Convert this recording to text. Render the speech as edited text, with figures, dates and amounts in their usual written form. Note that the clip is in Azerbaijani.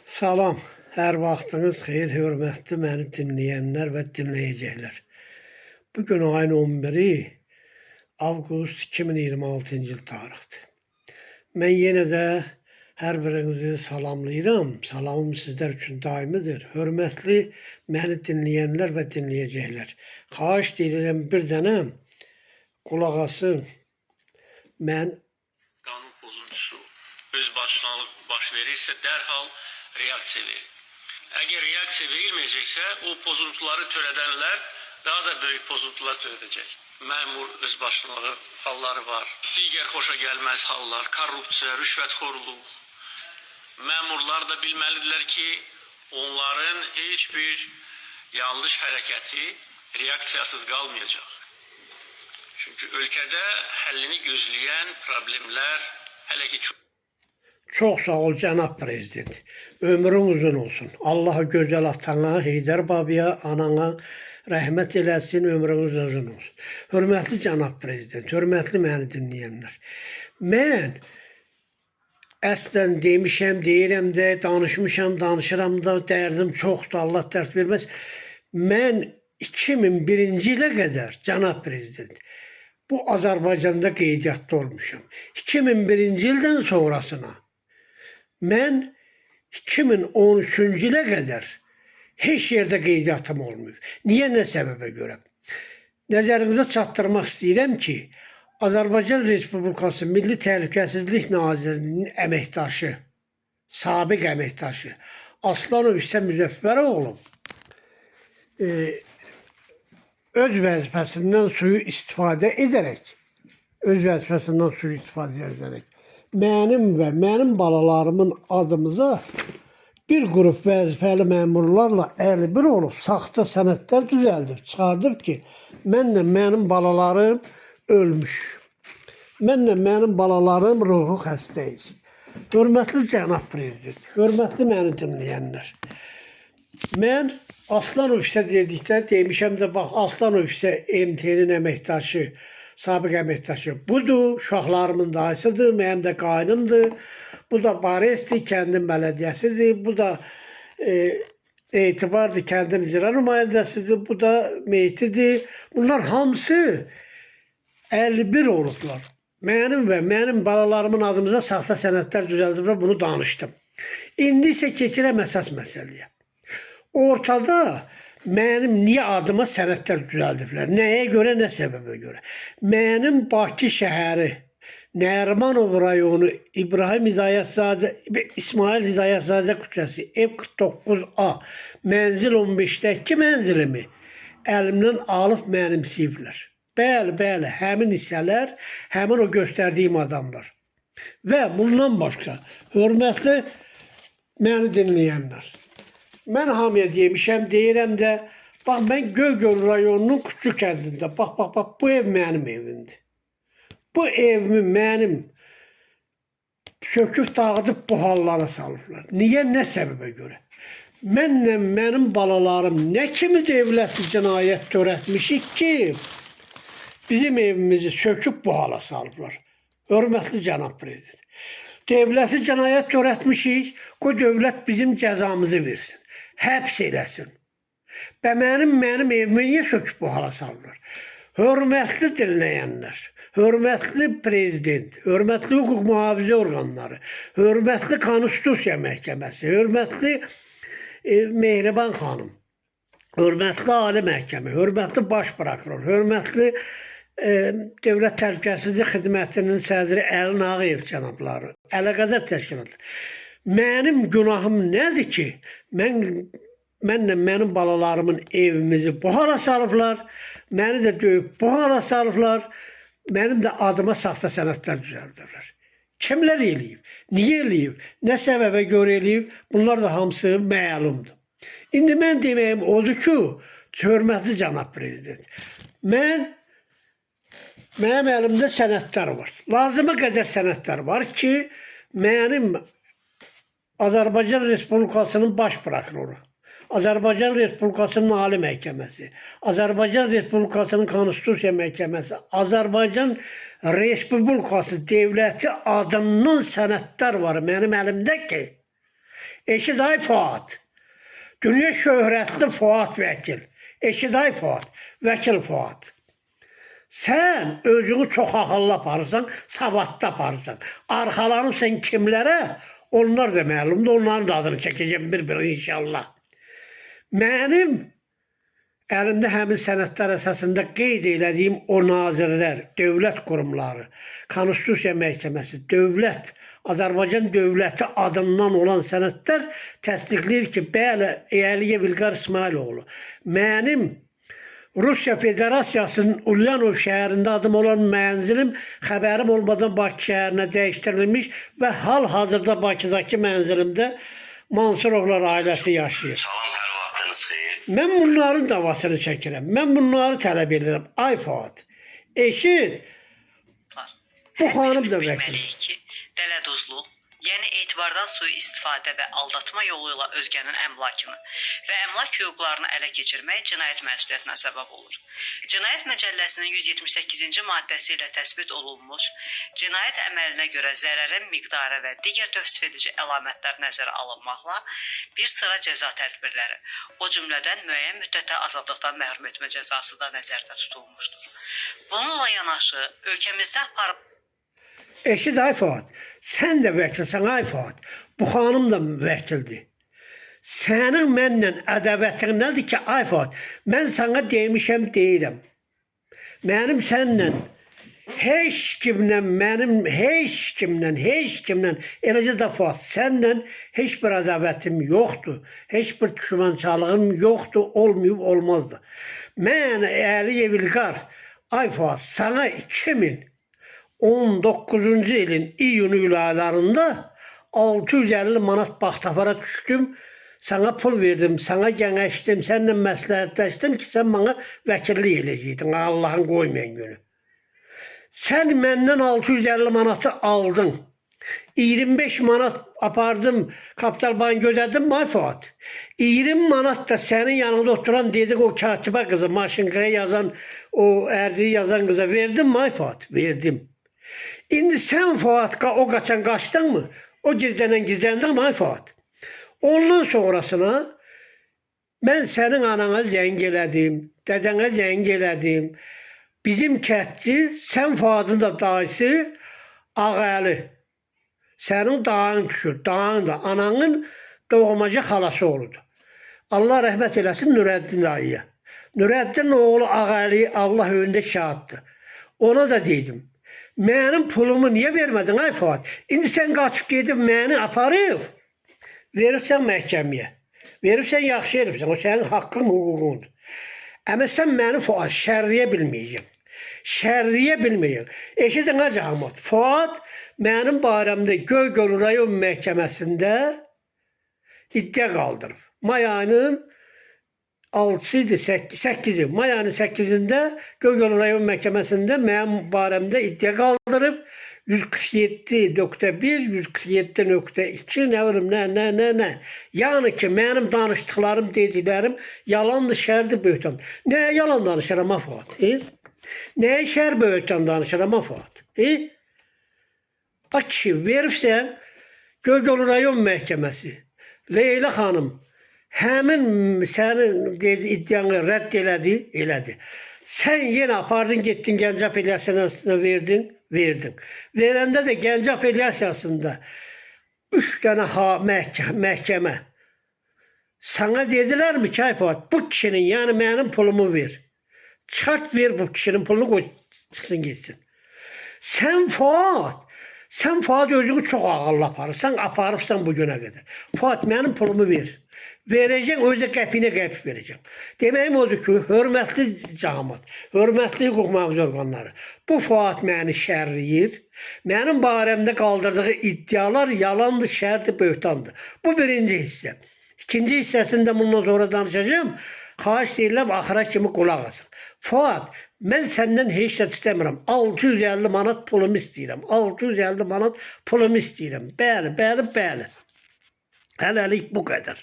Salam, hər vaxtınız xeyir, hörmətli məni dinləyənlər və dinləyəcəklər. Bugün ayın 11-i avqust 2026-cı il tarixdir. Mən yenə də hər birinizi salamlayıram. Salamım sizlər üçün daimidir. Hörmətli məni dinləyənlər və dinləyəcəklər. Xahiş edirəm bir dənə qulaq asın. Mən qanun pozuntusu öz başlanıb baş verirsə dərhal reaksiya verir. Əgər reaksiya verilməyəcəksə o pozuntuları törədənlər daha da böyük pozuntular törədəcək. Məmur özbaşınalığı halları var. Digər xoşa gəlməz hallar, korrupsiya, rüşvətxorluq. Məmurlar da bilməlidirlər ki, onların heç bir yanlış hərəkəti reaksiyasız qalmayacaq. Çünki ölkədə həllini gözləyən problemlər hələ ki çox. Çox sağ ol cənab prezident. Ömrün uzun olsun. Allah gözəl atana, Heydər babaya, anana rəhmət eləsin, ömrünüz uzun olsun. Hörmətli cənab prezident, hörmətli məni dinləyənlər. Mən əslən demişəm, deyirəm də, danışmışam, danışıram da, dərdim çoxdur, Allah dərd verməz. Mən 2001-ci ilə qədər cənab prezident bu Azərbaycanda qeydiyyatda olmuşam. 2001-ci ildən sonrasına mən 2013-cü ilə qədər heç yerdə qeydiyyatım olmuyor. Niyə, nə səbəbə görə? Nəzərinizə çatdırmaq istəyirəm ki, Azərbaycan Respublikası Milli Təhlükəsizlik Nazirliyinin əməkdaşı, sabiq əməkdaşı Aslanov İsa Müzəffəroğlu öz vəzifəsindən suyu istifadə edərək, mənim və mənim balalarımın adımıza bir qrup vəzifəli məmurlarla 51 olub, saxta sənədlər düzəldib, çıxardıb ki, mənlə mənim balalarım ölmüş. Mənlə mənim balalarım ruhu xəstəyik. Hörmətli cənab prezident, hörmətli məni dinləyənlər. Mən Aslanov İsa dedikdə demişəm də, bax, Aslanov İsa MT-nin əməkdaşı, sabiq əməkdaşı budur, uşaqlarımın dayısıdır, mənim də qaynımdır. Bu da Baresdir, kəndin bələdiyyəsidir. Bu da Etibardır, kəndin icra nümayəndəsidir. Bu da Meytidir. Bunlar hamısı 51 olublar. Mənim və mənim balalarımın adımıza saxta sənədlər düzəldiblər, bunu danışdım. İndi isə keçirəm əsas məsələyə. Ortada mənim niyə adıma sənədlər düzəldiblər? Nəyə görə, nə səbəbə görə? Mənim Bakı şəhəri, Nərimanov rayonu, İsmail Hidayətzadə küçəsi, ev 49A, mənzil 15-dəki mənzilimi əlimdən alıb mənimsəyiblər. Bəli, həmin hissələr, həmin o göstərdiyim adamlar. Və bundan başqa, hörmətli məni dinləyənlər, mən hamıya demişəm, deyirəm də, bax, mən Göygöl rayonunun Küçük kəndində, bax, bu ev mənim evimdir. Bu evimi mənim söküb dağıdıb bu hallara salıblar. Niyə, nə səbəbə görə? Mənlə mənim balalarım nə kimi dövlətli cinayət törətmişik ki, bizim evimizi söküb bu hala salıblar. Hörmətli cənab prezident. Dövlətli cinayət törətmişik, qoy dövlət bizim cəzamızı versin, həbs eləsin. Və mənim evimi niyə söküb bu hala salıblar? Hörmətli dinləyənlər, hörmətli prezident, hörmətli hüquq mühafizə orqanları, hörmətli Konstitusiya Məhkəməsi, hörmətli Mehriban xanım, hörmətli Ali Məhkəmə, hörmətli Baş Prokuror, hörmətli Dövlət Təhlükəsizlik Xidmətinin sədri Əli Nağıyev cənabları, əlaqədar təşkilatlar. Mənim günahım nədir ki, mənlə mənim balalarımın evimizi bu hala salıblar, məni də döyüb bu hala salıblar, mənim də adıma saxta sənədlər düzəldirlər. Kimlər eləyib? Niyə eləyib? Nə səbəbə görə eləyib? Bunlar da hamısı məlumdur. İndi mən deməyim odur ki, hörmətli cənab prezident, mənim əlimdə sənədlər var. Lazıma qədər sənədlər var ki, mənim Azərbaycan Respublikasının Baş Prokuroru, Azərbaycan Respublikasının Ali Məhkəməsi, Azərbaycan Respublikasının Konstitusiya Məhkəməsi, Azərbaycan Respublikası Devləti adından sənədlər var mənim əlimdə ki, Eşiday Fuat. Dünya şöhrətli Fuat vəkil. Eşiday Fuat. Vəkil Fuat. Sən özünü çox ağıllı aparırsan, savadlı aparırsan. Arxalanırsan kimlərə? Onlar da məlumdur. Onların da adını çəkəcəm bir-bir inşallah. Mənim əlimdə həmin sənədlər əsasında qeyd elədiyim o nazirlər, dövlət qurumları, Konstitusiya Məhkəməsi, dövlət, Azərbaycan dövləti adından olan sənədlər təsdiqləyir ki, bəli, Əliyev İlqar İsmailoğlu mənim Rusiya Federasiyasının Ulyanov şəhərində adım olan mənzilim xəbərim olmadan Bakı şəhərinə dəyişdirilmiş və hal-hazırda Bakıdakı mənzilimdə Mansurovlar ailəsi yaşayır. Salam, hər vaxtınız xeyir. Mən bunların davasını çəkirəm. Mən bunları tələb edirəm. Ay Fuad, eşit. Bu xanım da vəkil. Bilməliyik ki, dələduzluq, yəni etibardan sui-istifadə və aldatma yolu ilə özgənin əmlakını və əmlak hüquqlarını ələ keçirmək cinayət məsuliyyətinə səbəb olur. Cinayət Məcəlləsinin 178-ci maddəsi ilə təsbit olunmuş cinayət əməlinə görə zərərin miqdarı və digər tövsif edici əlamətlər nəzərə alınmaqla bir sıra cəza tədbirləri, o cümlədən müəyyən müddətə azadlıqdan məhrum etmə cəzası da nəzərdə tutulmuşdur. Bununla yanaşı, ölkəmizdə Eşit ay Fuad, sən də vəkilsən ay Fuad. Bu xanım da vəkildir. Sənin mənlə ədəbətin nədir ki ay Fuad? Mən sana demişəm deyirəm. Mənim sənlə heç kimlə, eləcə də Fuad, sənlə heç bir ədəbətim yoxdur. Heç bir düşmançalığım yoxdur, olmayıb olmazdı. Mən Əliyev İlqar, ay Fuad, sana 2019-cu ilin iyun aylarında 650 manat baxtafara düşdüm. Sana pul verdim, sana gənəşdim, sənlə məsləhətləşdim ki, sən bana vəkillik eləyəcəkdin, Allahın qoymayan günü. Sən məndən 650 manatı aldın. 25 manat apardım, kapital bank ödedim ay Fuad. 20 manat da senin yanında oturan dedik o katibe kızı, maşinkaya yazan, o erdiği yazan kıza verdim mi ay Fuad? Verdim. İndi sen Fuad o kaçan kaçtın mı? O gizlendin mi ay Fuad? Ondan sonrasına ben senin anana zəng elədim, dədənə zəng elədim. Bizim kətçi, sen Fuadın da dayısı Ağəli. Sənin dağın düşür, dağın da ananın doğmaca xalası olurdu. Allah rəhmət eləsin Nürəddin dayıya. Nürəddin oğlu Ağəli Allah önündə şahiddir. Ona da dedim, mənim pulumu niyə vermədin ay Fuad? İndi sən qaçıb gedib məni aparıb, veribsən məhkəməyə. Veribsən yaxşı veribsən, o sənin haqqın, hüququndur. Amma sən məni Fuad şərriyə bilməyəcəksin. Şərriyə bilməyəcəksin. Eşidin ha cəmaət, Fuad mənim barəmdə Göygöl rayon məhkəməsində iddia qaldırıb. May ayının 6-sı, 8-i, may ayının 8-də Göygöl rayon məhkəməsində mənim barəmdə iddia qaldırıb. 147.1, 147.2, nə bilim, nə. Yəni ki, mənim danışdıqlarım, dediklərim yalandır, şərdir, böhtan. Nəyə yalan danışıram ha Fuad? Nəyə şər böhtan danışıram ha Fuad? Bax ki, veribsən Göygöl rayon məhkəməsi, Leyla xanım, həmin sənin iddianı rədd elədi. Sən yenə apardın, getdin Gəncə apellyasiyasına verdin. Verəndə də Gəncə apellyasiyasında 3 dənə məhkəmə sana dedilər mi ki, ay Fuad, bu kişinin, yəni mənim pulumu ver. Çart ver bu kişinin pulunu, qoy, çıxsın geçsin. Sən Fuad özünü çox ağıllı aparırsan, aparıbsan bu günə qədər. Fuad, mənim pulumu ver. Verəcək, özə qəpiyinə qəpik verəcək. Deməyim odur ki, hörmətli cəmaət, hörmətli hüquq mühafizə orqanları, bu Fuad məni şərləyir, mənim barəmdə qaldırdığı iddialar yalandır, şərdir, böhtandır. Bu birinci hissə. İkinci hissəsində bundan sonra danışacağım. Xahiş deyirəm, axıra kimi qulaq asın. Fuad, mən səndən heç də istəmirəm. 650 manat pulumu istəyirəm. 650 manat pulumu istəyirəm. Bəli. Hələlik bu qədər.